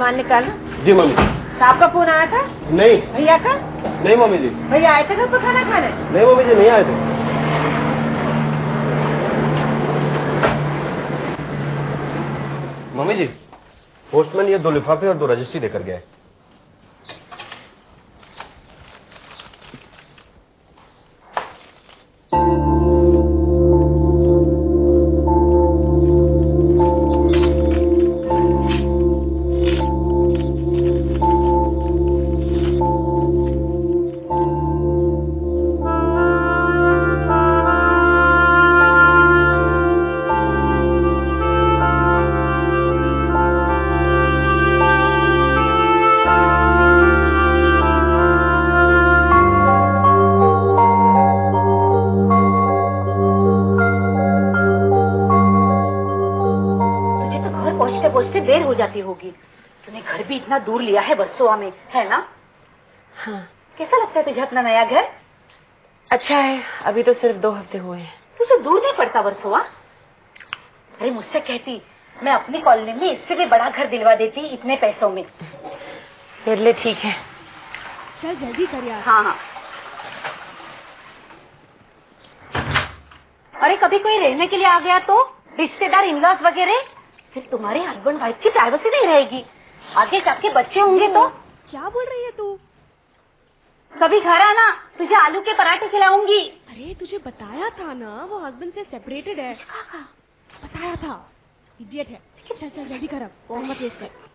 सामान निकालो। जी मम्मी। साहब का फोन आया था? नहीं। भैया का? नहीं मम्मी जी। भैया आए थे घर पर खाना खाने? नहीं मम्मी जी, नहीं आए थे। मम्मी जी, पोस्टमैन ये 2 लिफाफे और 2 रजिस्ट्री देकर गया है। पहुंचते देर हो जाती होगी। तूने घर भी इतना दूर लिया है वर्सोवा में, है ना? हाँ। कैसा लगता है तुझे अपना नया घर? अच्छा है, अभी तो सिर्फ 2 हफ्ते हुए हैं। तुझे दूर नहीं पड़ता वर्सोवा? अरे मुझसे कहती, मैं अपनी कॉलोनी में इससे भी बड़ा घर दिलवा देती इतने पैसों में। मेरे लिए ठीक है। चल जल्दी कर यार। हाँ हाँ। अरे कभी कोई रहने के लिए आ गया तो रिश्तेदार, इन-लॉज वगैरह, फिर तुम्हारे हस्बैंड वाइफ की प्राइवेसी नहीं रहेगी। आगे जाके बच्चे होंगे तो? क्या बोल रही है तू? कभी घर आना, तुझे आलू के पराठे खिलाऊंगी। अरे तुझे बताया था ना, वो हस्बैंड से सेपरेटेड है। बताया था, इडियट है। चल चल जल्दी कर, अब मत वेस्ट कर।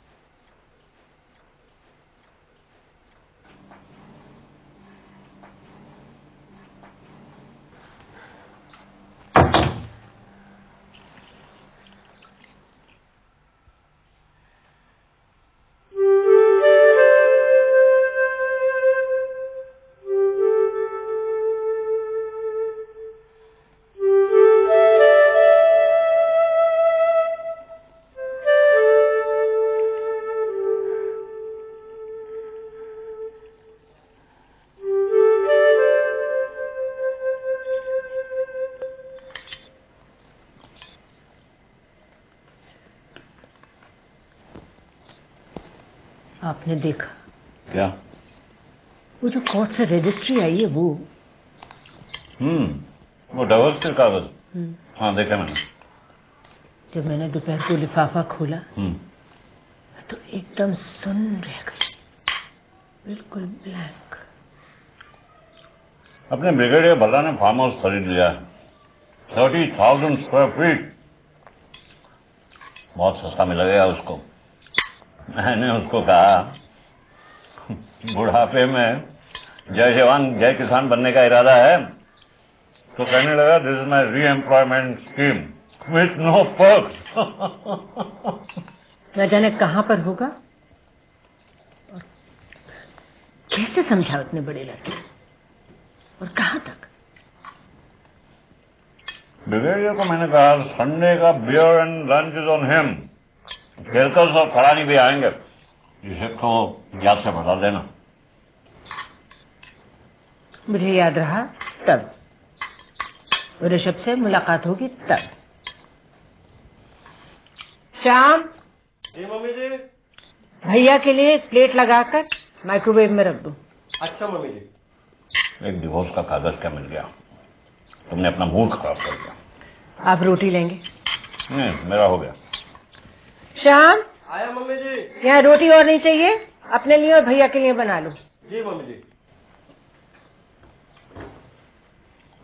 आपने देखा क्या? वो जो कोर्ट से रजिस्ट्री आई है वो डिवोर्स के कागज। हाँ देखा मैंने। जब मैंने दोपहर को लिफाफा खोला तो एकदम सुन रह गई, बिल्कुल ब्लैंक। अपने ब्रिगेडियर भल्ला ने फार्म हाउस खरीद लिया, 30,000 स्क्वायर फीट। बहुत सस्ता मिल गया उसको। मैंने उसको कहा बुढ़ापे में जय जवान जय किसान बनने का इरादा है, तो कहने लगा this is my reemployment scheme with no perks. न जाने कहां पर होगा और कैसे समझा उतने बड़े लड़के, और कहां तक। ब्रिगेडियर को मैंने कहा संडे का beer and lunch is on him. केरकस और फरानी भी आएंगे, जिसे तो याद से बता देना। मुझे याद रहा तब, ऋषभ से मुलाकात होगी तब। शाम। जी मम्मी जी। भैया के लिए एक प्लेट लगाकर माइक्रोवेव में रख दो। अच्छा मम्मी जी। एक डिवोर्स का कागज क्या मिल गया, तुमने अपना मूड खराब कर दिया। आप रोटी लेंगे? नहीं, मेरा हो गया। शाम। आया मम्मी जी। यहाँ रोटी और नहीं चाहिए? अपने लिए और भैया के लिए बना लो। जी मम्मी जी।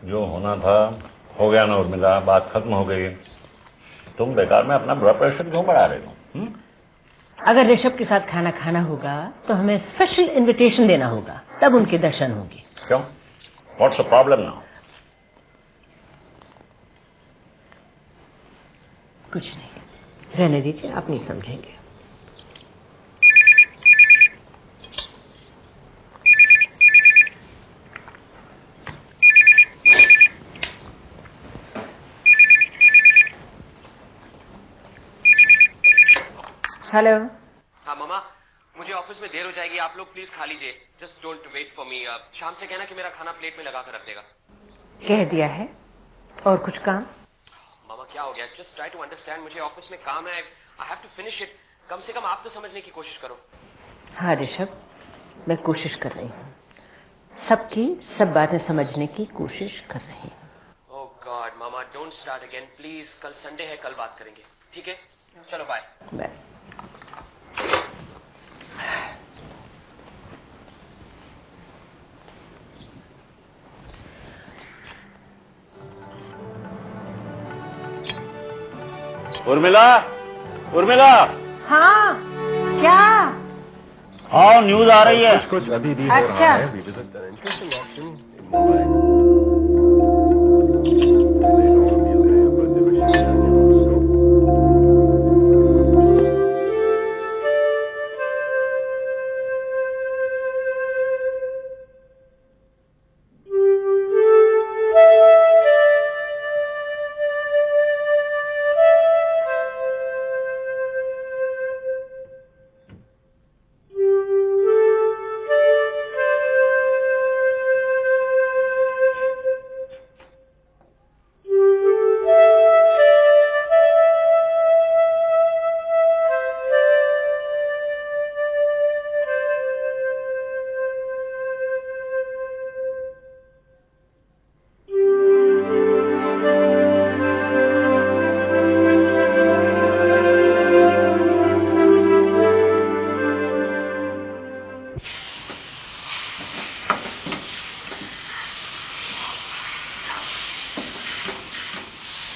जो होना था हो गया ना उर्मिला, बात खत्म हो गई। तुम बेकार में अपना ब्लड प्रेशर क्यों बढ़ा रहे हो? अगर ऋषभ के साथ खाना खाना होगा तो हमें स्पेशल इनविटेशन देना होगा, तब उनके दर्शन होंगे। क्यों? What's the problem now? कुछ नहीं, रहने दीजिए, आप नहीं समझेंगे। हेलो। हाँ मामा, मुझे ऑफिस में देर हो जाएगी, आप लोग प्लीज खा लीजिए। Just don't wait for me. शाम से कहना कि मेरा खाना प्लेट में लगा कर रख देगा। कह दिया है। और कुछ काम? मामा क्या हो गया? Just try to understand. मुझे ऑफिस में काम है, I have to finish it. कम से कम आप तो समझने की कोशिश करो। हाँ ऋषभ, मैं कोशिश कर रही हूँ, सबकी सब बातें समझने की कोशिश कर रही हूँ। ओह गॉड मामा, डोंट स्टार्ट अगेन प्लीज। कल संडे है, कल बात करेंगे, ठीक है? चलो बाय। बाय। उर्मिला, उर्मिला। हाँ, क्या? हाँ, न्यूज आ रही है। कुछ अभी भी अच्छा। हो रहा है। We visit the interesting action in Mumbai.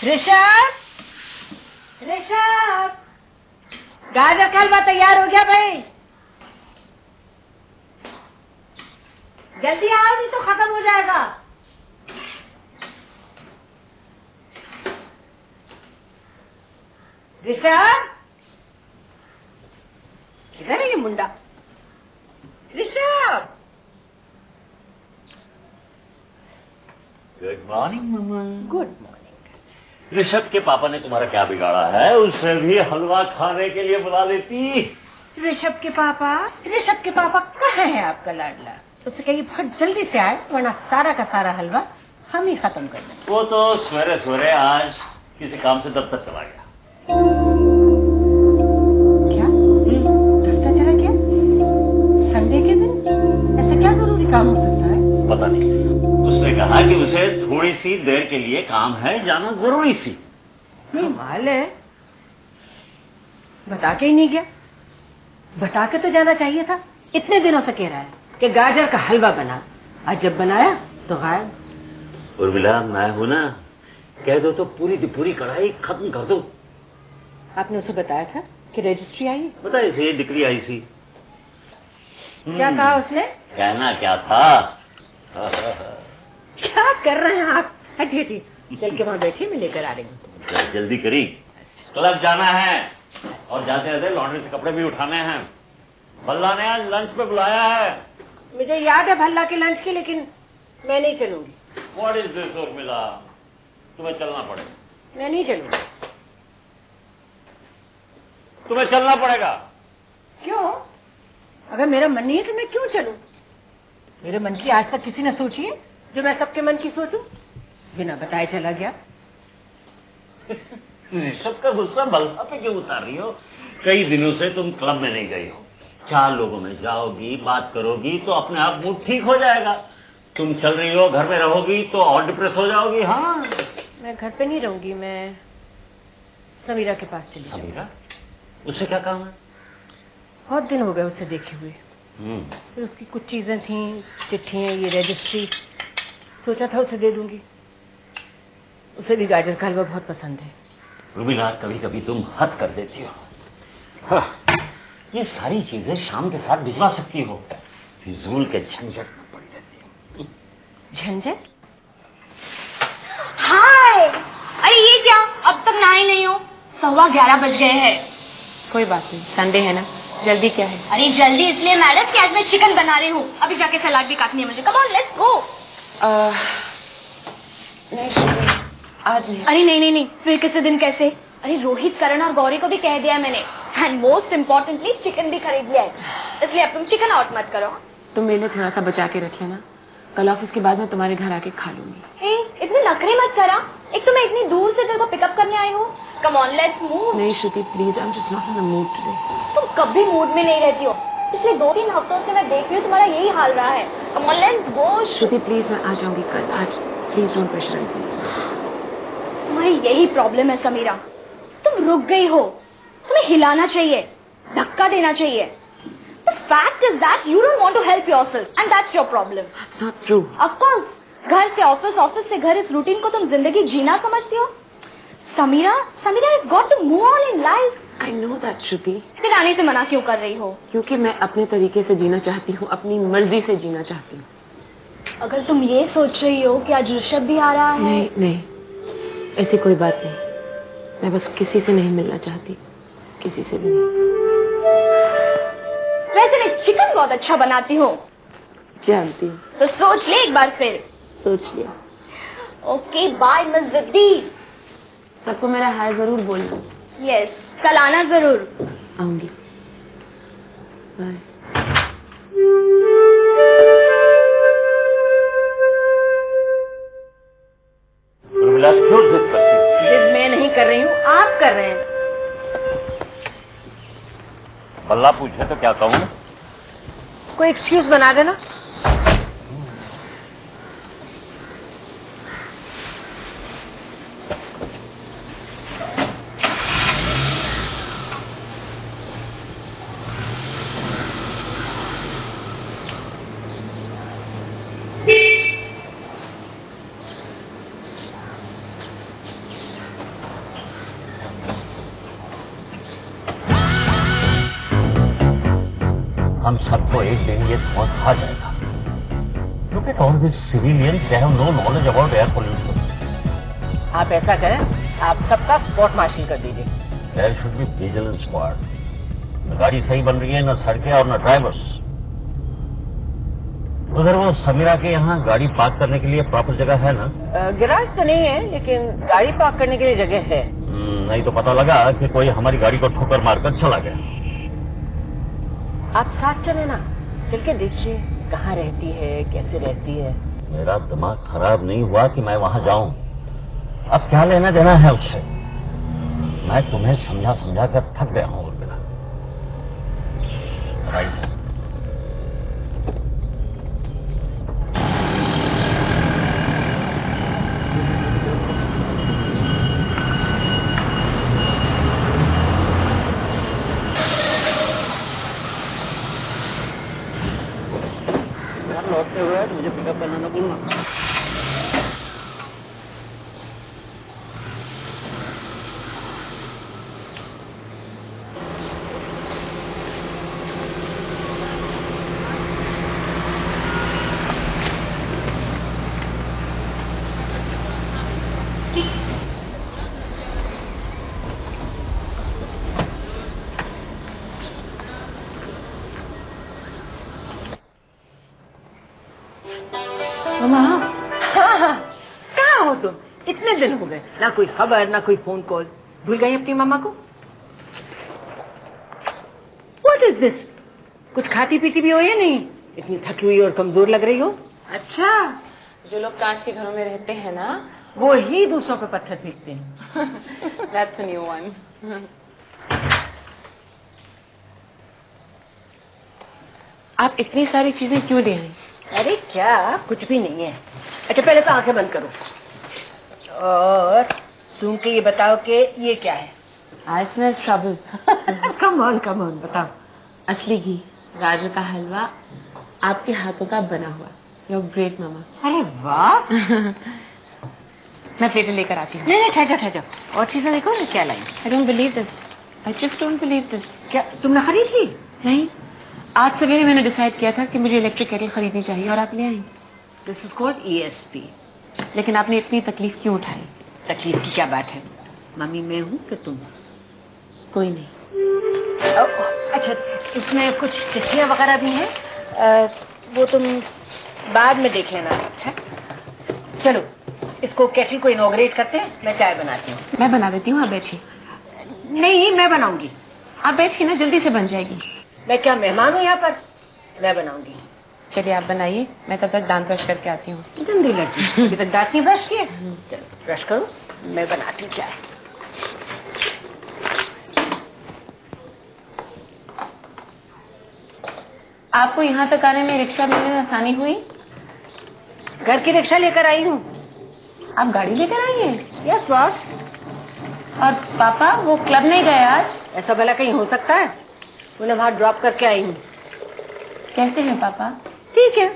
Rishabh, Rishabh, गाजर का हलवा तैयार हो गया भाई, जल्दी आओ नहीं तो खत्म हो जाएगा। ऋषभ, किधर है ये मुंडा? ऋषभ। गुड मॉर्निंग मामा। Good morning. ऋषभ के पापा ने तुम्हारा क्या बिगाड़ा है? उसे भी हलवा खाने के लिए बुला लेती। ऋषभ के पापा कहाँ है आपका लाडला? उसे कहिए बहुत जल्दी से आए, वरना सारा का सारा हलवा हम ही खत्म कर देंगे। वो तो सवेरे सवेरे आज किसी काम से दफ्तर चला गया। क्या? दफ्तर चला गया? संडे के दिन ऐसा क्या जरूरी काम हो सकता है? पता नहीं, उसने कहा कि उसे थोड़ी सी देर के लिए काम है, जाना जरूरी सी। कमाल है, बता के ही नहीं गया। बता के तो जाना चाहिए था। इतने दिनों से कह रहा है कि गाजर का हलवा बना, आज जब बनाया तो गायब। उर्मिला, मैं हूं ना, कह दो तो पूरी की पूरी कढ़ाई खत्म कर दो। आपने उसे बताया था कि रजिस्ट्री आई? बताइए सी, डिग्री आई सी। क्या कहा उसने? कहना क्या था? क्या कर रहे हैं आप? हटिए हटिए, चल के वहां बैठिए, मैं लेकर आ रही हूँ। जल्दी करी, क्लब जाना है और जाते जाते लॉन्ड्री से कपड़े भी उठाने हैं। भल्ला ने आज लंच पे बुलाया है। मुझे याद है भल्ला के लंच की, लेकिन मैं नहीं चलूंगी। What is this Urmila? तुम्हें चलना पड़ेगा। मैं नहीं चलूंगी। तुम्हें चलना पड़ेगा। क्यों? अगर मेरा मन नहीं है तो मैं क्यों चलूं? मेरे मन की आज तक किसी ने सोची है जो मैं सबके मन की सोचूं? बिना बताए चला गया। सबका गुस्सा भल्ला पे क्यों उतार रही हो? कई दिनों से तुम क्लब में नहीं गई हो। 4 लोगों में जाओगी, बात करोगी तो अपने आप मूड ठीक हो जाएगा। तुम चल रही हो, घर में रहोगी तो और डिप्रेस हो जाओगी। हाँ, मैं घर पे नहीं रहूंगी, मैं समीरा के पास चली जाऊंगी। समीरा? उससे क्या काम है? बहुत दिन हो गए उसे देखे हुए। फिर उसकी कुछ चीजें थी, चिट्ठियां, ये रजिस्ट्री, सोचा था उसे दे दूंगी। उसे भी गाजर का हलवा बहुत पसंद है। रुबीना, कभी कभी तुम हद कर देती हो। हाँ, ये सारी चीजें शाम के साथ भिजवा सकती हो, फिजूल के झंझट में पड़ जाती हो। झंझट? हाय, अरे ये क्या, अब तक नहाए नहीं हो? 11:15 बज गए हैं। कोई बात नहीं, संडे है ना, जल्दी क्या है? अरे जल्दी इसलिए मैडम कि आज मैं चिकन बना रही हूँ। अभी जाके सलाद भी काटनी है मुझे। Come on, let's go. आज नहीं। अरे नहीं नहीं नहीं, फिर किसी दिन कैसे? अरे रोहित, करण और गौरी को भी कह दिया मैंने, एंड मोस्ट इम्पोर्टेंटली चिकन भी खरीद लिया है। इसलिए अब तुम चिकन आउट मत करो। तुम मेरे लिए थोड़ा सा बचा के रख लेना, कल ऑफिस के बाद मैं तुम्हारे घर आके खा लूंगी। इतने नखरे मत करा, एक तो मैं इतनी दूर से तेरे को पिकअप करने आई हूँ. Come on, let's move. नहीं Shruti please, I am just not in the mood today. तुम कभी मूड में नहीं रहती हो. पिछले 2-3 हफ्तों से मैं देख रही हूँ तुम्हारा यही हाल रहा है. Come on, let's go. Shruti please, मैं आ जाऊंगी कल. आज प्लीज डोंट प्रेशराइज मी. तुम्हारी यही प्रॉब्लम है समीरा. तुम रुक गई हो. तुम्हें हिलाना चाहिए, धक्का देना चाहिए. The fact is that you don't want to help yourself and that's your problem. That's not true. Of course. घर से ऑफिस, ऑफिस से घर, इस रूटीन को तुम जिंदगी जीना समझती हो? Samira, you've got to move on in life. I know that श्रुति. फिर आने से मना क्यों कर रही हो? क्योंकि मैं अपने तरीके से जीना चाहती हूँ, अपनी मर्जी से जीना चाहती हूँ. अगर तुम ये सोच रही हो कि आज ऋषभ भी आ रहा है. नहीं नहीं, ऐसी कोई बात नहीं. मैं बस किसी से नहीं मिलना चाहती, किसी से भी नहीं. वैसे मैं चिकन बहुत अच्छा बनाती हूँ. जानती हूँ. तो सोच ले एक बार फिर. सोच लिया. ओके बाय मिस जिद्दी. सबको मेरा हाय जरूर बोलना. यस, कल आना जरूर. आऊंगी. बाय. विलास क्यों जिद करती है? जिद मैं नहीं कर रही हूँ, आप कर रहे हैं. बल्ला पूछे तो क्या कहूँ? कोई एक्सक्यूज बना देना. हम सबको एक दिन ये धुआं खा जाएगा. Look at all these civilians, they have no knowledge about air pollution. आप ऐसा करें, आप सबका कोर्ट मार्शल कर दीजिए. There should be vigilance squad. न गाड़ी सही बन रही है, न सड़कें और न ड्राइवर्स. उधर वो समीरा के यहाँ गाड़ी पार्क करने के लिए प्रॉपर जगह है ना? गैराज तो नहीं है, लेकिन गाड़ी पार्क करने के लिए जगह है. नहीं तो पता लगा कि कोई हमारी गाड़ी को ठोकर मारकर चला गया. आप साथ चले ना, चल के देखिए कहाँ रहती है, कैसे रहती है. मेरा दिमाग खराब नहीं हुआ कि मैं वहां जाऊं. अब क्या लेना देना है उससे? मैं तुम्हें समझा समझा कर थक गया हूं. उर्मिला, राइट. लौटते हुए मुझे पिकअप करना न भूलना. हाँ, कहाँ हो तुम? इतने दिन हो गए, ना कोई खबर, ना कोई फोन कॉल. भूल गई अपनी मामा को? What is this? कुछ खाती पीती भी हो या नहीं? इतनी थकी हुई और कमजोर लग रही हो. अच्छा, जो लोग कांच के घरों में रहते हैं ना, वो ही दूसरों पे पत्थर फेंकते हैं. That's a new one. आप इतनी सारी चीजें क्यों ले आई? अरे क्या, कुछ भी नहीं है. अच्छा पहले तो आंखें बंद करो और सुन के ये बताओ कि ये क्या है. I smell trouble. Come on बताओ. असली घी, गाजर का हलवा, आपके हाथों का बना हुआ. You're great, मामा. अरे वाह. मैं प्लेटें लेकर आती हूँ. नहीं ठहर जाओ. और चीजें देखो ना क्या लाई. I don't believe this. I just don't believe this. क्या तुमने खरीद ली? नहीं, आज सवेरे मैंने डिसाइड किया था कि मुझे इलेक्ट्रिक केटल खरीदनी चाहिए और आप ले आई. This is called ESP. लेकिन आपने इतनी तकलीफ क्यों उठाई? तकलीफ की क्या बात है? मम्मी मैं हूँ कि तुम? कोई नहीं. अच्छा इसमें कुछ चिट्ठियाँ वगैरह भी हैं. वो तुम बाद में देख लेना. चलो इसको केटल को इनॉग्रेट करते हैं. मैं चाय बनाती हूँ. मैं बना देती हूँ, आप बैठिए. नहीं मैं बनाऊंगी. आप बैठिए ना, जल्दी से बन जाएगी. मैं क्या मेहमान हूँ यहाँ पर? मैं बनाऊंगी. चलिए आप बनाइए, मैं तब तक दांत ब्रश करके आती हूँ. गंदी लड़की, अभी तक दांत नहीं ब्रश किए. ब्रश करो. मैं बनाती चाय। आपको यहाँ तक आने में रिक्शा मिलने में आसानी हुई? घर की रिक्शा लेकर आई हूँ। आप गाड़ी लेकर आई हैं? Yes boss. और पापा वो क्लब नहीं गए आज? ऐसा भला कहीं हो सकता है? उन्हें वहां ड्रॉप करके आई हूँ। कैसे हैं पापा? ठीक है।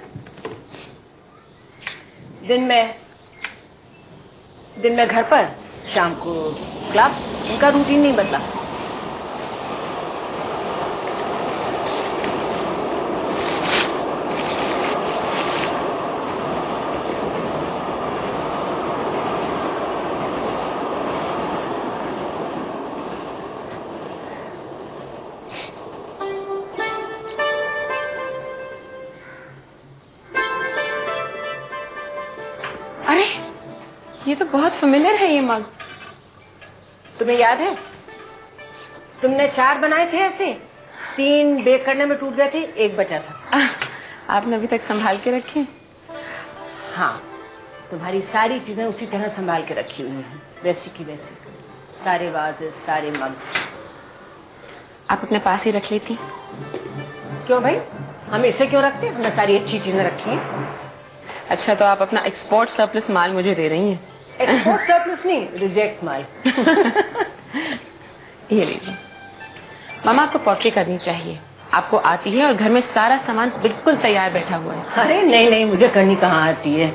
दिन में घर पर, शाम को क्लब। उनका रूटीन नहीं बदला। अरे ये तो बहुत फेमिलियर है ये मग। तुम्हें याद है तुमने 4 बनाए थे ऐसे, 3 बेक करने में टूट गए थे, 1 बचा था। आपने अभी तक संभाल के रखे? हाँ, तुम्हारी सारी चीजें उसी तरह संभाल के रखी हुई हैं, वैसी की वैसी। सारे वाज़े, सारे मग। आप अपने पास ही रख लेती। क्यों भाई, हम इसे क्यों रखते? हमने सारी अच्छी चीजें रखी हैं। अच्छा, तो आप अपना एक्सपोर्ट सरप्लस माल मुझे दे रही हैं? एक्सपोर्ट सरप्लस नहीं, रिजेक्ट माल। ये लीजिए। मामा, आपको पॉटरी करनी चाहिए। आपको आती है और घर में सारा सामान बिल्कुल तैयार बैठा हुआ है। अरे नहीं नहीं, मुझे करनी कहाँ आती है।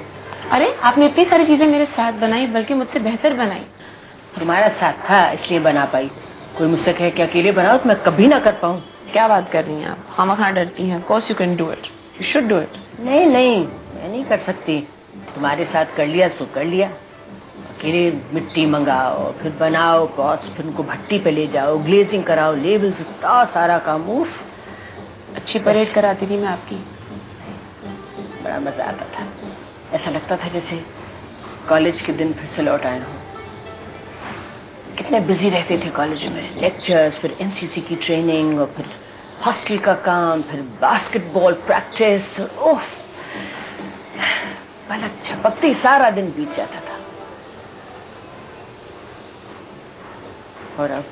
अरे आपने इतनी सारी चीजें मेरे साथ बनाई, बल्कि मुझसे बेहतर बनाई। तुम्हारा साथ था इसलिए बना पाई। कोई मुझसे कहे कि अकेले बनाओ तो मैं कभी ना कर पाऊँ। क्या बात कर रही हैं आप? खामखा डरती हैं। Of course you can do it. You should do it. नहीं नहीं, मैं नहीं कर सकती। तुम्हारे साथ कर लिया सो कर लिया। अकेले मिट्टी मंगाओ, फिर बनाओ पॉट्स, फिर उनको भट्टी पे ले जाओ, ग्लेजिंग कराओ, लेबल्स, इतना सारा काम। उफ, अच्छी परेड कराती थी मैं आपकी। बड़ा मजा आता था। ऐसा लगता था जैसे कॉलेज के दिन फिर से लौट आए हों। कितने बिजी रहते थे कॉलेज में, लेक्चर्स, फिर एनसीसी की ट्रेनिंग, और फिर हॉस्टल का काम, फिर बास्केटबॉल प्रैक्टिस। ओह, पलक झपकते ही सारा दिन बीत जाता था। और अब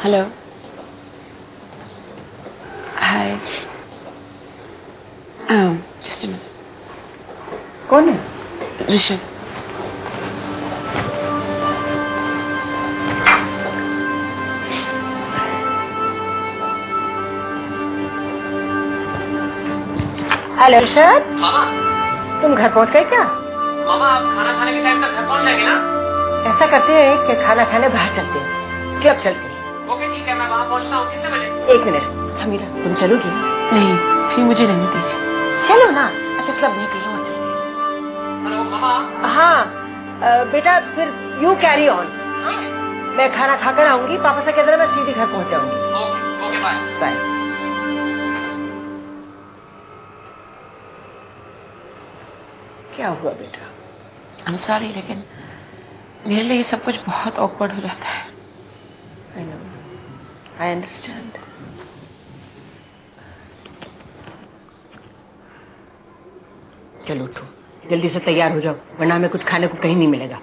hello, hi. Just a minute. कौन है? ऋषभ। हेलो ऋषभ, मामा, तुम घर पहुंच गए क्या? मामा आप खाना खाने के टाइम तक घर पहुंच जाएंगे ना? ऐसा करते हैं कि खाना खाने बाहर चलते हैं, क्लब चलते हैं। ओके ठीक है, मैं वहां पहुंचता हूँ। कितने बजे? 1 मिनट। समीरा, तुम चलोगी? नहीं, फिर मुझे रहने दीजिए। चलो ना। अच्छा, क्लब नहीं, कहीं और चलते हैं। हेलो मामा। हाँ बेटा, फिर यू कैरी ऑन। मैं खाना खाकर आऊंगी, पापा से कह देना मैं सीधे घर पहुंच जाऊंगी। Okay okay, bye bye. क्या हुआ बेटा? I'm sorry, लेकिन मेरे लिए ये सब कुछ बहुत awkward हो जाता है। I know, I understand. चलो उठो, जल्दी से तैयार हो जाओ, वरना हमें कुछ खाने को कहीं नहीं मिलेगा।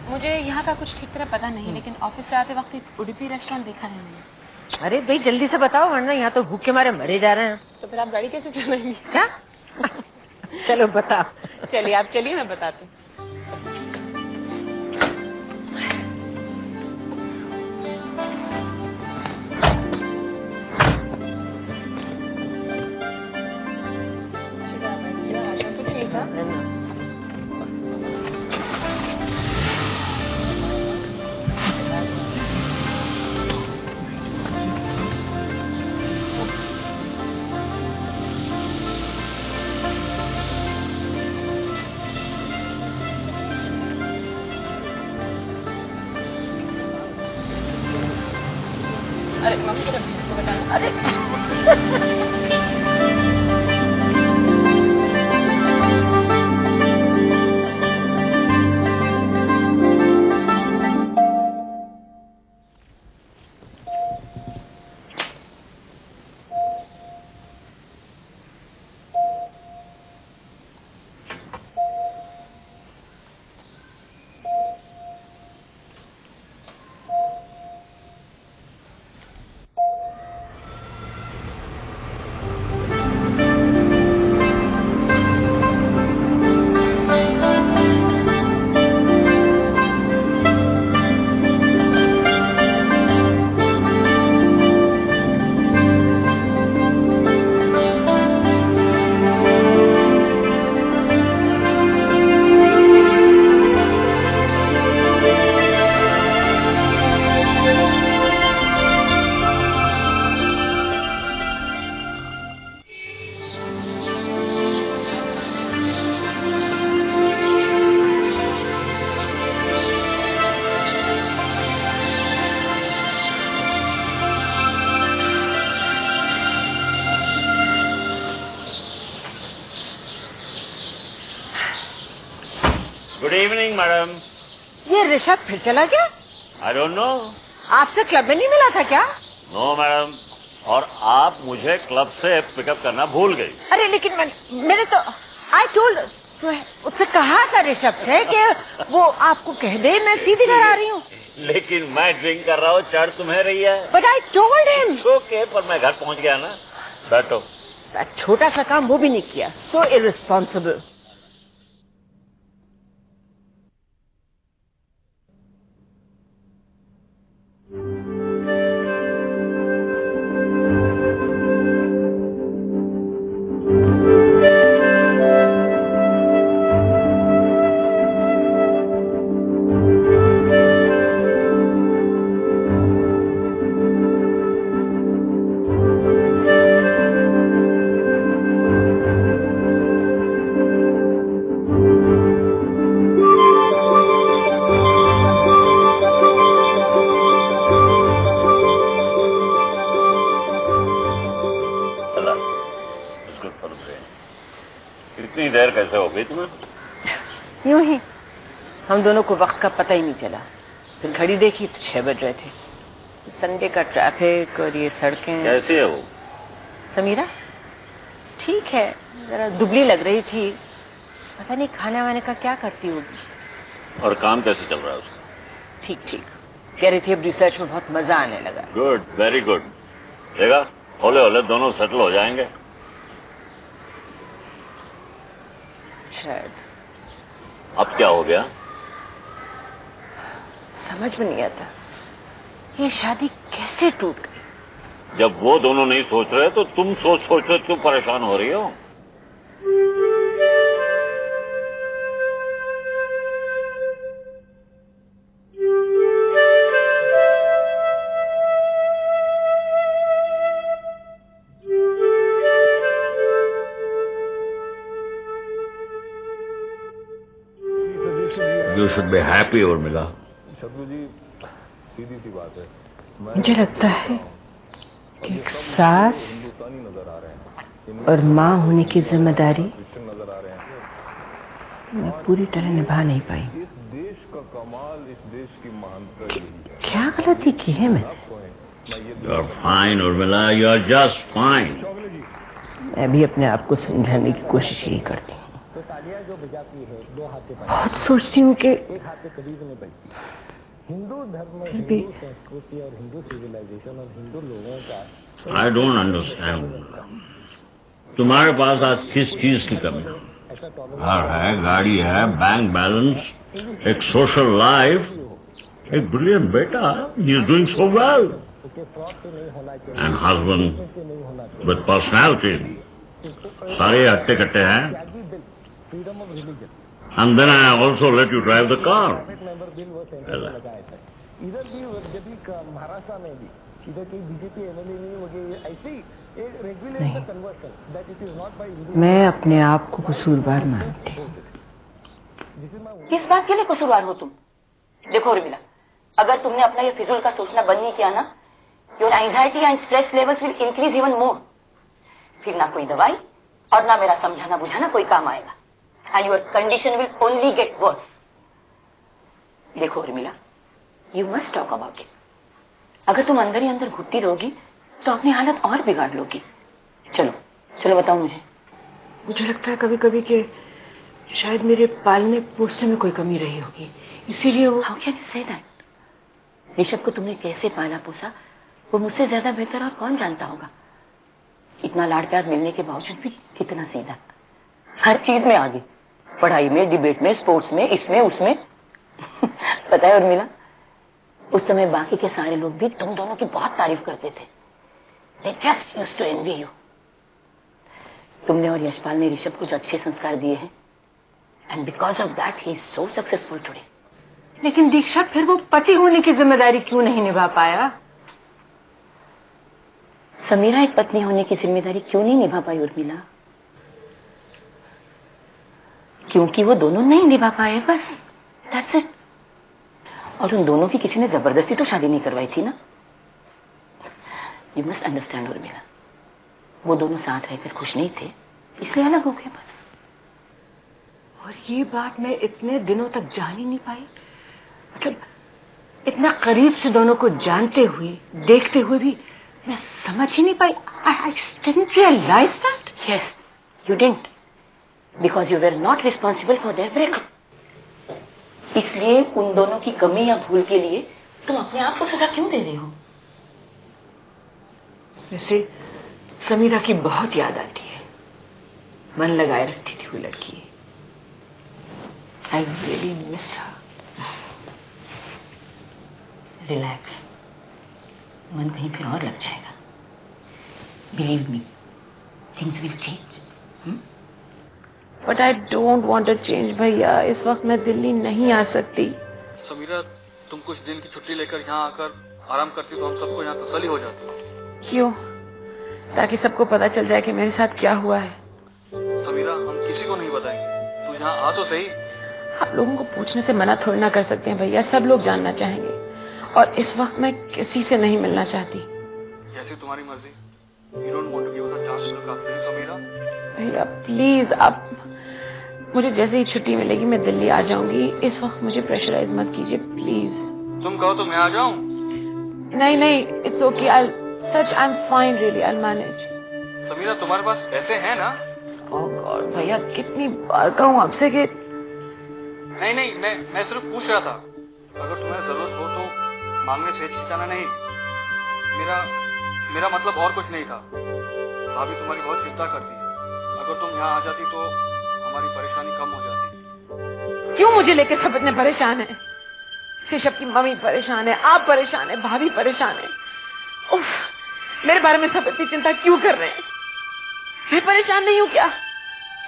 मुझे यहाँ का कुछ ठीक तरह पता नहीं, लेकिन ऑफिस से आते वक्त एक उडुपी रेस्टोरेंट देखा है मैंने। अरे भाई जल्दी से बताओ, वरना यहाँ तो भूख के मारे मरे जा रहे हैं। तो फिर आप गाड़ी कैसे चलाएंगी? क्या? चलो बताओ। चलिए आप चलिए, मैं बताती हूँ। Good evening madam. ये ऋषभ फिर चला गया? I don't know. आपसे क्लब में नहीं मिला था क्या? नो मैडम, और आप मुझे क्लब से पिकअप करना भूल गई। अरे लेकिन मैंने तो आई टोल्ड उससे कहा था ऋषभ से कि वो आपको कह दे मैं सीधी घर आ रही हूँ। लेकिन मैं ड्रिंक कर रहा हूँ, चढ़ तुम्हें रही है। But I told him. Okay, पर मैं घर पहुंच गया ना। बैठो। छोटा सा काम वो भी नहीं किया। सो इररिस्पॉन्सिबल। इतनी देर कैसे हो गई तुम्हें? यूं ही हम दोनों को वक्त का पता ही नहीं चला। फिर घड़ी देखी तो 6 बज रहे थे। संडे का ट्रैफिक और ये सड़कें। कैसी है वो? समीरा ठीक है, जरा दुबली लग रही थी। पता नहीं खाना वाने का क्या करती होगी। और काम कैसे चल रहा है उसका? ठीक ठीक, कह रही थी अब रिसर्च में बहुत मजा आने लगा। Good, very good. देखा, हौले हौले दोनों सेटल हो जाएंगे शायद। अब क्या हो गया? समझ में नहीं आता ये शादी कैसे टूट गई। जब वो दोनों नहीं सोच रहे तो तुम सोच क्यों परेशान हो रही हो? You should be happy, Urmila. शत्रु जी, सीधी सी बात है। मुझे लगता है कि एक सास और माँ होने की जिम्मेदारी मैं पूरी तरह निभा नहीं पाई। इस देश का कमाल, इस देश की महानता यही है। क्या गलती की है मैंने? You are fine, Urmila, you are just fine। मैं भी अपने आप को समझाने की कोशिश ही करती हूँ। बहुत सोचती हूँ कि हिंदू धर्म में हिंदू संस्कृति और हिंदू सिविलाइजेशन और हिंदू लोगों का I don't understand। तुम्हारे पास आज किस चीज की कमी है? घर है, गाड़ी है, बैंक बैलेंस, एक सोशल लाइफ, एक ब्रिलियंट बेटा, he is doing so well, and husband with personality, सारे हट्टे कट्टे हैं, and then I also let you drive the car। इधर भी जब महाराष्ट्र में भी इधर कहीं बीजेपी एमएलए नहीं होगी ऐसी regulate the conversion that it is not by. मैं अपने आप को कसूरवार मानती हूँ। किस बात के लिए कसूरवार हो तुम? देखो उर्मिला, अगर तुमने अपना ये फिजूल का सोचना बंद नहीं किया ना your anxiety and stress levels will increase even more. फिर ना कोई दवाई और ना मेरा समझाना बुझाना कोई काम आएगा, and your condition will only get worse. देखो Urmila, you must talk about it. अगर तुम अंदर ही अंदर घुटती रहोगी तो अपनी हालत और बिगाड़ लोगी। चलो चलो बताओ मुझे लगता है कभी कभी कि शायद मेरे पालने पोसने में कोई कमी रही होगी, इसीलिए वो। How can you say that? Rishabh को तुमने कैसे पाला पोसा वो मुझसे ज्यादा बेहतर और कौन जानता होगा। इतना लाड प्यार मिलने के बावजूद भी कितना सीधा, हर चीज में आगे, पढ़ाई में, डिबेट में, स्पोर्ट्स में, इसमें उसमें। पता है उर्मिला, उस समय बाकी के सारे लोग भी तुम दोनों की बहुत तारीफ करते थे। They just used to envy you. तुमने और यशपाल ने ऋषभ को जो अच्छे संस्कार दिए हैं, and because of that he is so successful today. लेकिन दीक्षा, फिर वो पति होने की जिम्मेदारी क्यों नहीं निभा पाया? समीरा एक पत्नी होने की जिम्मेदारी क्यों नहीं निभा पाई उर्मिला? क्योंकि वो दोनों नहीं निभा पाए, बस। That's it. और उन दोनों की किसी ने जबरदस्ती तो शादी नहीं करवाई थी ना। You must understand उर्मिला, वो दोनों साथ रहकर खुश नहीं थे, इसलिए अलग हो गए बस। और ये बात मैं इतने दिनों तक जान ही नहीं पाई। मतलब इतना करीब से दोनों को जानते हुए, देखते हुए भी मैं समझ ही नहीं पाई। I just didn't realize that. Yes, you didn't, because you were not responsible for their breakup. इसलिए उन दोनों की कमी या भूल के लिए तुम अपने आप को सजा क्यों दे रहे हो? वैसे समीरा की बहुत याद आती है, मन लगाए रखती थी वो लड़की। I really miss her. Relax, मन कहीं पे और लग जाएगा। Believe me, things will change. But I don't want to change भैया। इस वक्त मैं दिल्ली नहीं आ सकती। समीरा, तुम कुछ दिन की छुट्टी लेकर यहाँ आकर आराम करती तो हम सबको यहाँ तसल्ली हो जाती। क्यों? ताकि सबको पता चल जाए कि मेरे साथ क्या हुआ है। समीरा, हम किसी को नहीं बताएंगे, तू यहाँ आ तो सही। आप लोगों को पूछने से मना थोड़ी ना कर सकते हैं भैया, सब लोग जानना चाहेंगे और इस वक्त मैं किसी से नहीं मिलना चाहती। जैसी तुम्हारी मर्जी। You don't want to give us a chance to look after you, Samira? भैया प्लीज, आप मुझे जैसे ही छुट्टी मिलेगी मैं दिल्ली आ जाऊंगी। इस वक्त मुझे प्रेशराइज मत कीजिए प्लीज। तुम कहो तो मैं आ जाऊं? नहीं नहीं, it's okay, such I am fine, really I manage. Sameera, तुम्हारे पास पैसे हैं ना? ओह गॉड भैया, कितनी बार कहूं आपसे कि नहीं, मैं सिर्फ पूछ रहा था। अगर तुम्हें जरूरत हो तो मांगने से हिचकिचाना नहीं। मेरा मतलब और कुछ नहीं था। भाभी तुम्हारी बहुत चिंता करती है। अगर तुम यहाँ आ जाती तो हमारी परेशानी कम हो जाती। क्यों मुझे लेके सब इतने परेशान है? ऋषभ की मम्मी परेशान है, आप परेशान है, भाभी परेशान है। उफ, मेरे बारे में सब इतनी चिंता क्यों कर रहे हैं? मैं परेशान नहीं हूं क्या?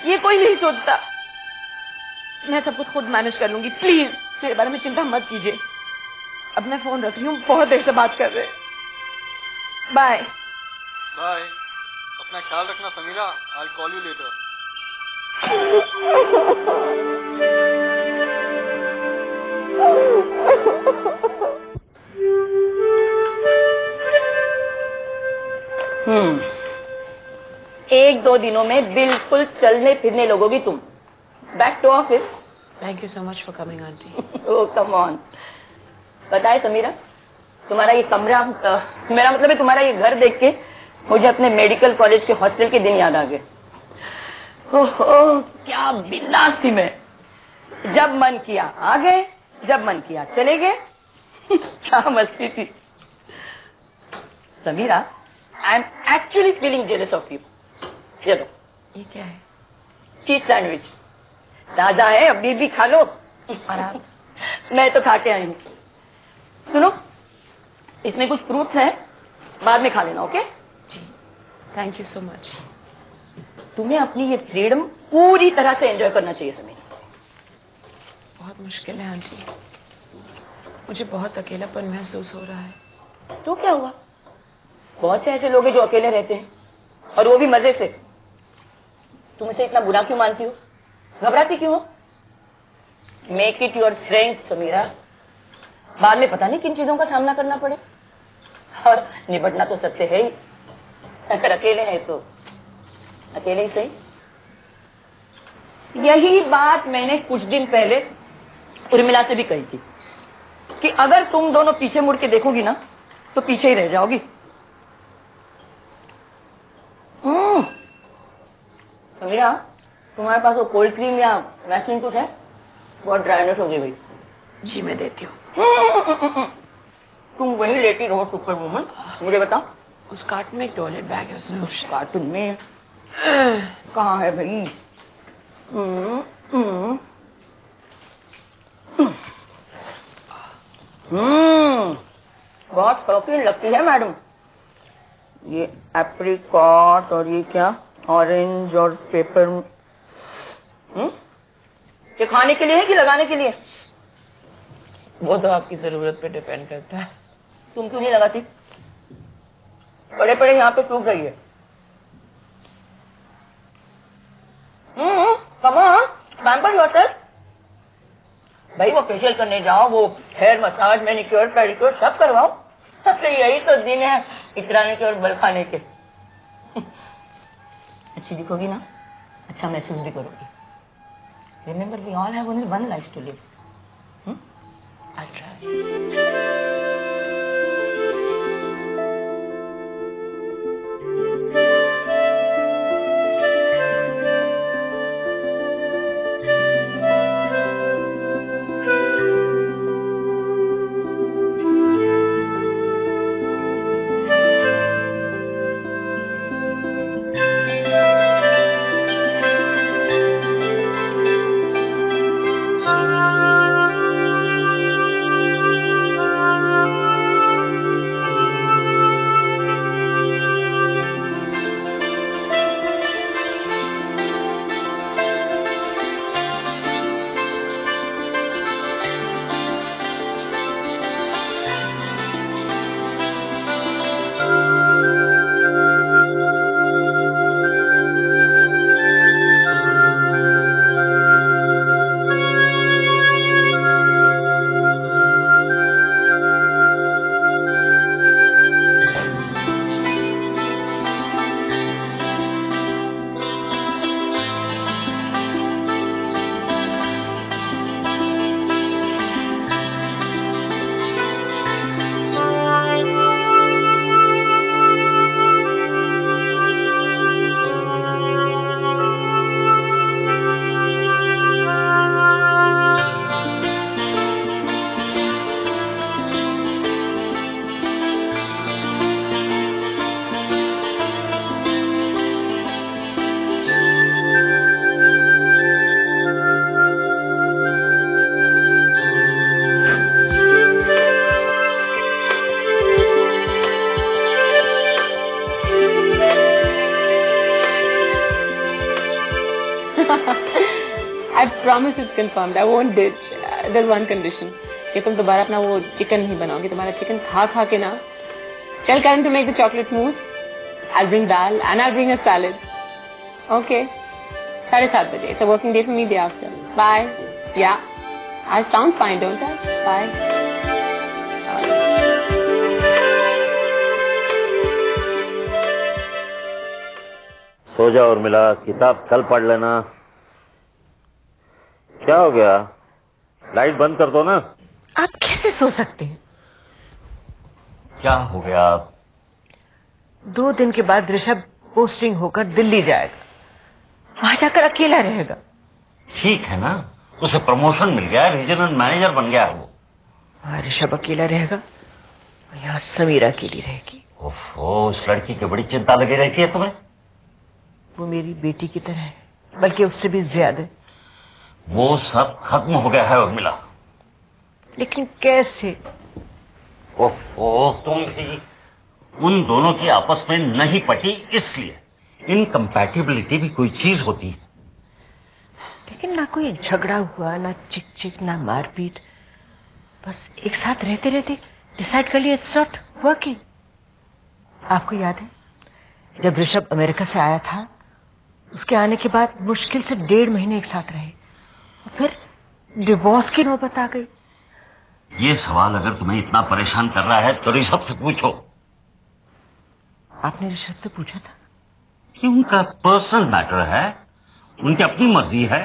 ये कोई नहीं सोचता। मैं सब कुछ खुद मैनेज कर लूंगी, प्लीज मेरे बारे में चिंता मत कीजिए। अब मैं फोन रख रही हूँ, बहुत देर से बात कर रहे हैं। Bye bye. अपना ख्याल रखना Samira. I'll call you later. एक दो दिनों में बिल्कुल चलने फिरने लगोगी तुम। Back to office. Thank you so much for coming aunty. Oh come on. पता है समीरा, तुम्हारा ये कमरा, मेरा मतलब है तुम्हारा ये घर देख के मुझे अपने मेडिकल कॉलेज के हॉस्टल के दिन याद आ गए। ओह क्या बिंदास थी मैं। जब मन किया आ गए, जब मन किया चले गए। क्या मस्ती थी। Sameera, I am actually feeling jealous of you. ये लो। ये क्या है? चीज सैंडविच ताजा है, अभी भी खा लो। और आप? मैं तो खा के आई हूँ। सुनो, इसमें कुछ फ्रूट्स है, बाद में खा लेना, ओके? जी, थैंक यू सो मच। तुम्हें अपनी ये फ्रीडम पूरी तरह से एंजॉय करना चाहिए समीरा। बहुत मुश्किल है आंटी, मुझे बहुत अकेलापन महसूस हो रहा है। तो क्या हुआ? बहुत से ऐसे लोग हैं जो अकेले रहते हैं, और वो भी मजे से। तुम इसे इतना बुरा क्यों मानती हो? घबराती क्यों हो? Make it your strength Sameera. बाद में पता नहीं किन चीजों का सामना करना पड़े। और निपटना तो सबसे है ही, अगर अकेले है तो अकेले ही सही। यही बात मैंने कुछ दिन पहले उर्मिला से भी कही थी कि अगर तुम दोनों पीछे मुड़ के देखोगी ना तो पीछे ही रह जाओगी। समीरा, तुम्हारे पास वो कोल्ड क्रीम या वैसलीन कुछ है? बहुत ड्राइनेस हो गई भाई। जी मैं देती हूँ। तुम वही लेती रहो सुपर वुमन। मुझे बताओ, उस कार्टन में एक टॉयलेट बैग है, उसमें कार्टून में कहाँ है भाई? बहुत शौकीन लगती है मैडम। ये एप्रिकॉट और ये क्या ऑरेंज और पेपर। ये खाने के लिए है कि लगाने के लिए? वो तो आपकी जरूरत पे डिपेंड करता है। तुम क्यों नहीं लगाती? बड़े बड़े यहाँ पे सूख गई है। Come on, pamper yourself. भाई वो फेशियल करने जाओ, वो हेयर मसाज, मैनिक्योर, पेडिक्योर सब करवाओ। तो यही तो दिन है इतराने के और बल खाने के। अच्छी दिखोगी ना, अच्छा महसूस भी करोगी। Remember we all have only one life to live. I'll try. I promise it's confirmed. I won't ditch. There's one condition. कि तुम दोबारा अपना वो चिकन नहीं बनाओगे. तुम्हारा चिकन खा खा के ना. Tell Karen to make the chocolate mousse. I'll bring dal and I'll bring a salad. Okay. 7:30 बजे. It's a working day for me day after. Bye. Yeah. I sound fine, don't I? Bye. सो जा उर्मिला, किताब कल पढ़ लेना। क्या हो गया? Light बंद कर दो ना। आप कैसे सो सकते हैं? क्या हो गया? 2 दिन के बाद ऋषभ पोस्टिंग होकर दिल्ली जाएगा, वहां जाकर अकेला रहेगा। ठीक है ना, उसे प्रमोशन मिल गया, रीजनल मैनेजर बन गया वो। वहां ऋषभ अकेला रहेगा और यहाँ समीरा अकेली रहेगी। ओफो, उस लड़की की बड़ी चिंता लगी रहती है तुम्हें। वो मेरी बेटी की तरह है, बल्कि उससे भी ज्यादा। वो सब खत्म हो गया है उर्मिला। लेकिन कैसे? ओफो, तुम भी उन दोनों की आपस में नहीं पटी, इसलिए। इनकम्पैटिबिलिटी भी कोई चीज होती है। लेकिन ना कोई झगड़ा हुआ, ना चिक चिक, ना मारपीट। बस एक साथ रहते रहते डिसाइड कर लिया इट्स नॉट वर्किंग। आपको याद है जब ऋषभ अमेरिका से आया था, उसके आने के बाद मुश्किल से 1.5 महीने एक साथ रहे, और फिर डिवोर्स की नौबत आ गई। ये सवाल अगर तुम्हें इतना परेशान कर रहा है तो ऋषभ से पूछो। आपने ऋषभ से पूछा था? कि उनका पर्सनल मैटर है, उनकी अपनी मर्जी है।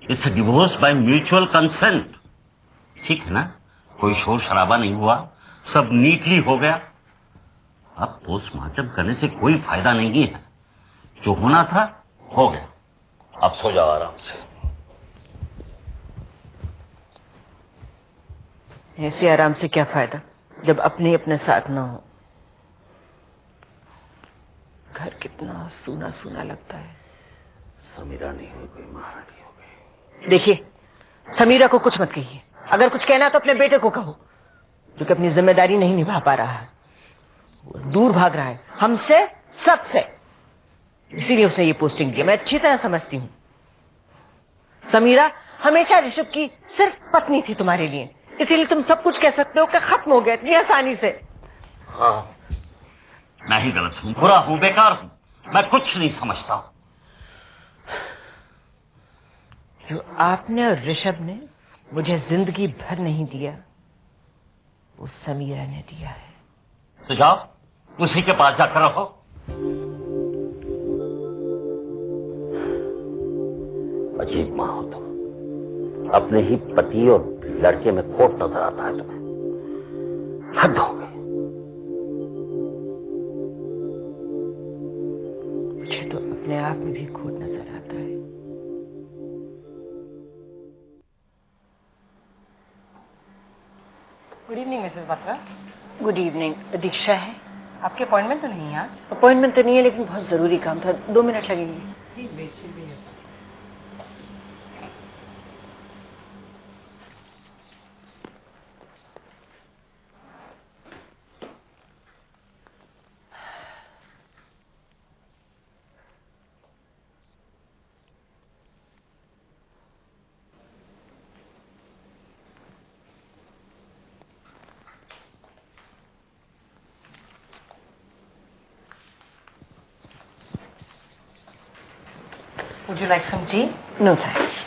It's divorce by mutual consent. ठीक है ना? कोई शोर शराबा नहीं हुआ, सब नीटली हो गया। अब पोस्टमार्टम करने से कोई फायदा नहीं है। जो होना था हो गया। अब सो जाओ आराम से। ऐसे आराम से क्या फायदा जब अपने अपने साथ ना हो। घर कितना सूना सूना लगता है। समीरा नहीं हुई कोई महारानी हो गई। देखिए, समीरा को कुछ मत कहिए। अगर कुछ कहना तो अपने बेटे को कहो, जो कि अपनी जिम्मेदारी नहीं निभा पा रहा है। वो दूर भाग रहा है हमसे, सबसे। इसीलिए उसने ये पोस्टिंग दी। मैं अच्छी तरह समझती हूं। समीरा हमेशा ऋषभ की सिर्फ पत्नी थी तुम्हारे लिए, इसीलिए तुम सब कुछ कह सकते हो कि खत्म हो गया इतनी आसानी से। हाँ, मैं ही गलत हूं, बुरा हूं, बेकार हूं। मैं कुछ नहीं समझता हूं। जो आपने और ऋषभ ने मुझे जिंदगी भर नहीं दिया, वो समीरा ने दिया है। तो जाओ, उसी के पास जाकर रहो। अजीब मां हो तुम। अपने ही पति और लड़के में खोट नजर आता है तुम्हें। हद हो गई। मुझे तो अपने आप में भी खोट नजर आता है। Good evening Mrs Batra. Good evening. Diksha है? आपकी अपॉइंटमेंट तो नहीं है आज? अपॉइंटमेंट तो नहीं है, लेकिन बहुत जरूरी काम था। 2 मिनट लगेंगे। Please wait, she will be here. Would you like some tea? No thanks.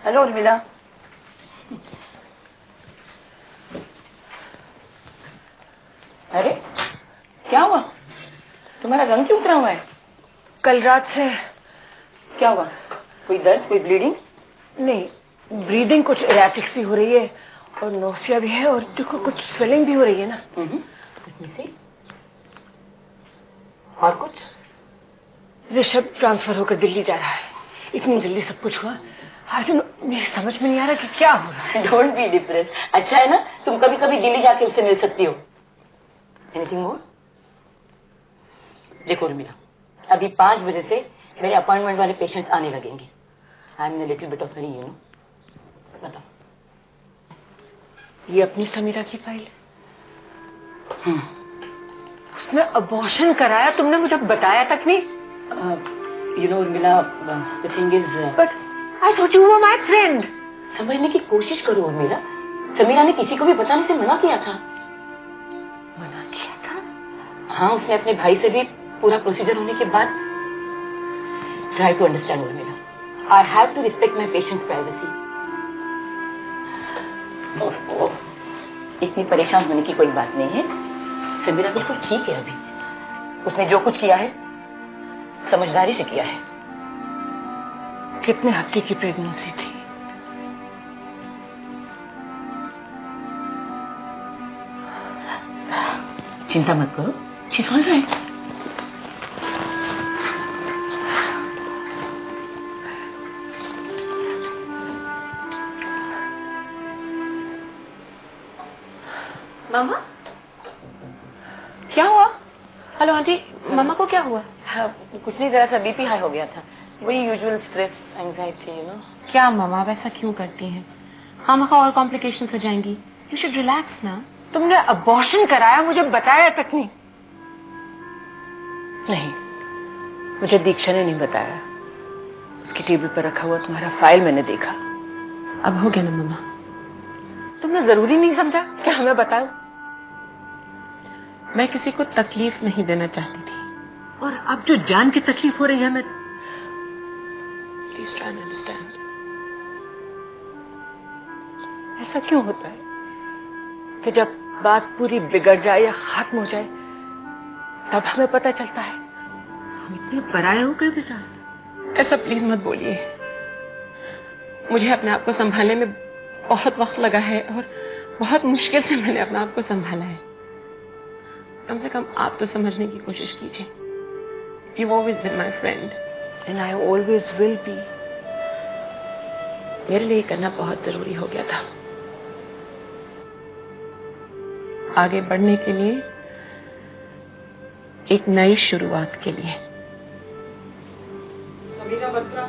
Hello Urmila. अरे क्या हुआ? तुम्हारा रंग क्यों उतरा हुआ है? कल रात से। क्या हुआ? कोई दर्द, कोई ब्लीडिंग? नहीं, ब्रीदिंग कुछ इरेटिक सी हो रही है और नोसिया भी है, और देखो कुछ स्वेलिंग भी हो रही है ना। और कुछ? ऋषभ ट्रांसफर होकर दिल्ली जा रहा है। इतनी जल्दी सब कुछ हुआ। हर दिन मेरी समझ में नहीं आ रहा कि क्या हो रहा है। Don't be depress. अच्छा है ना, तुम कभी कभी दिल्ली जाके उससे मिल सकती हो। Anything more? देखो उर्मिला, अभी 5 बजे से मेरे अपॉइंटमेंट वाले पेशेंट्स आने लगेंगे। I am in little bit of Hari, you know. बताओ। ये अपनी समीरा की फाइल है। उसने अबॉर्शन कराया, तुमने मुझे बताया तक नहीं। You know Urmila, the thing is, but I thought you were my friend. समझने की कोशिश करो उर्मिला। समीरा ने किसी को भी बताने से मना किया था। मना किया था? हाँ, उसने अपने भाई से भी पूरा प्रोसीजर होने के बाद। Try to understand Urmila. I have to respect my patient's privacy. इतनी परेशान होने की कोई बात नहीं है। समीरा बिल्कुल ठीक है। अभी उसने जो कुछ किया है समझदारी से किया है। कितने हफ्ते की प्रेगनेंसी थी? चिंता मत करो, शी इज ऑल राइट। मामा क्या हुआ? हेलो आंटी, मामा को क्या हुआ? हाँ, कुछ नहीं, जरा सा बीपी हाई हो गया था, वही usual stress anxiety, you know. क्या मामा आप ऐसा क्यों करती हैं? खामखा और कॉम्प्लिकेशंस हो जाएंगी। यू शुड रिलैक्स ना। तुमने अबॉर्शन कराया, मुझे बताया तक नहीं। नहीं, मुझे दीक्षा ने नहीं बताया। उसकी टेबल पर रखा हुआ तुम्हारा फाइल मैंने देखा। अब हो गया ना मामा। तुमने जरूरी नहीं समझा कि हमें बताओ? मैं किसी को तकलीफ नहीं देना चाहती थी। और अब जो जान की तकलीफ हो रही है, मैं प्लीज ट्राई टू अंडरस्टैंड। ऐसा क्यों होता है कि जब बात पूरी बिगड़ जाए या खत्म हो जाए तब हमें पता चलता है हम इतने पराये हो गए? बेटा ऐसा प्लीज मत बोलिए। मुझे अपने आप को संभालने में बहुत वक्त लगा है और बहुत मुश्किल से मैंने अपने आप को संभाला है। कम से कम आप तो समझने की कोशिश कीजिए। You've always been my friend. And I always will be. मेरे लिए करना बहुत जरूरी हो गया था, आगे बढ़ने के लिए, एक नई शुरुआत के लिए। समीरा बत्रा।